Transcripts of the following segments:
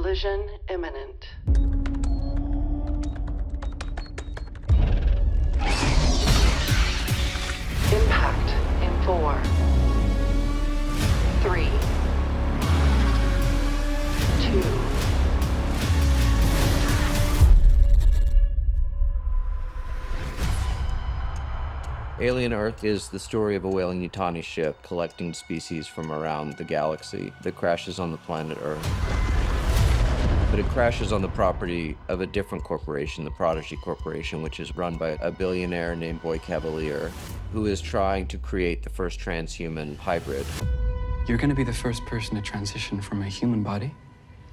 Collision imminent. Impact in 4, 3, 2. Alien Earth is the story of a whaling-Yutani ship collecting species from around the galaxy that crashes on the planet Earth. But it crashes on the property of a different corporation, the Prodigy Corporation, which is run by a billionaire named Boy Cavalier, who is trying to create the first transhuman hybrid. You're going to be the first person to transition from a human body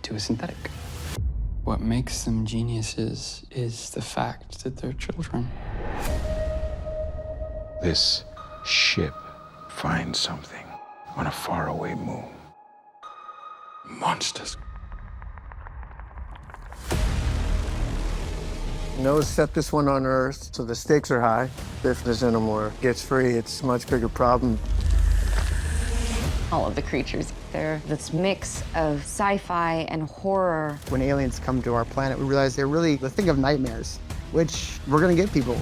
to a synthetic. What makes them geniuses is the fact that they're children. This ship finds something on a faraway moon. Monsters. No, set this one on Earth, so the stakes are high. If the xenomorph gets free, it's a much bigger problem. All of the creatures, they're this mix of sci-fi and horror. When aliens come to our planet, we realize they're really the thing of nightmares, which we're gonna give people.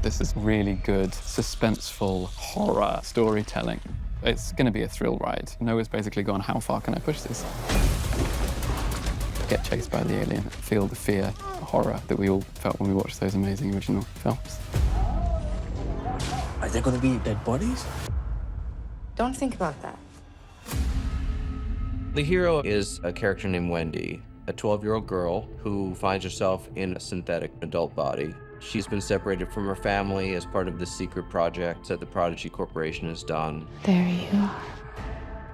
This is really good, suspenseful horror storytelling. It's going to be a thrill ride. Noah's basically gone, how far can I push this? Get chased by the alien, feel the fear, horror that we all felt when we watched those amazing original films. Are there going to be dead bodies? Don't think about that. The hero is a character named Wendy, a 12-year-old girl who finds herself in a synthetic adult body. She's been separated from her family as part of the secret project that the Prodigy Corporation has done. There you are.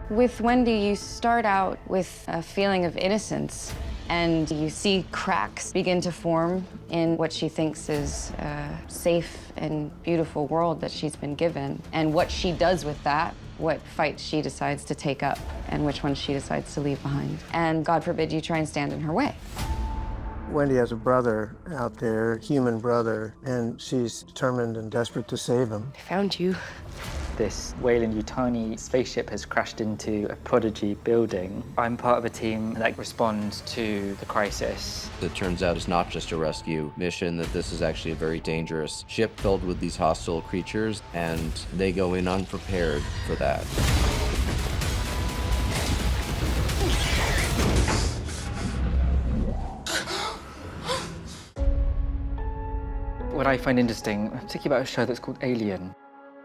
With Wendy, you start out with a feeling of innocence, and you see cracks begin to form in what she thinks is a safe and beautiful world that she's been given. And what she does with that, what fight she decides to take up, and which one she decides to leave behind. And God forbid you try and stand in her way. Wendy has a brother out there, human brother, and she's determined and desperate to save him. I found you. This Weyland-Yutani spaceship has crashed into a Prodigy building. I'm part of a team that responds to the crisis. It turns out it's not just a rescue mission, that this is actually a very dangerous ship filled with these hostile creatures, and they go in unprepared for that. What I find interesting, I'm thinking about a show that's called Alien.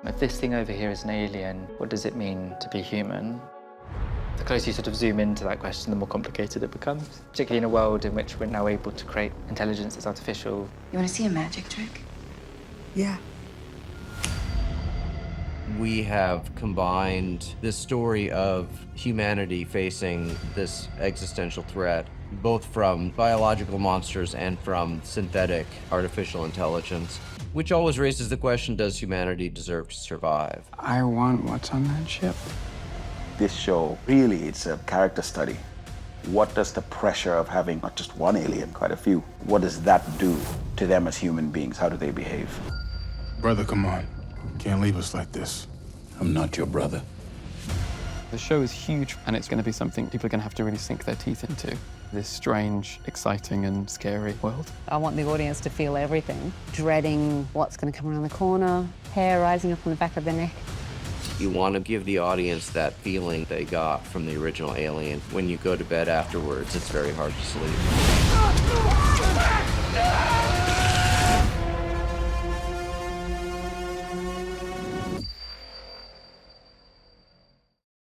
If this thing over here is an alien, what does it mean to be human? The closer you sort of zoom into that question, the more complicated it becomes, particularly in a world in which we're now able to create intelligence that's artificial. You want to see a magic trick? Yeah. We have combined this story of humanity facing this existential threat, both from biological monsters and from synthetic artificial intelligence, which always raises the question, does humanity deserve to survive? I want what's on that ship. This show, really, it's a character study. What does the pressure of having not just one alien, quite a few, what does that do to them as human beings? How do they behave? Brother, come on. Can't leave us like this. I'm not your brother. The show is huge, and it's going to be something people are going to have to really sink their teeth into. This strange, exciting, and scary world. I want the audience to feel everything. Dreading what's going to come around the corner, hair rising up on the back of their neck. You want to give the audience that feeling they got from the original Alien. When you go to bed afterwards, it's very hard to sleep.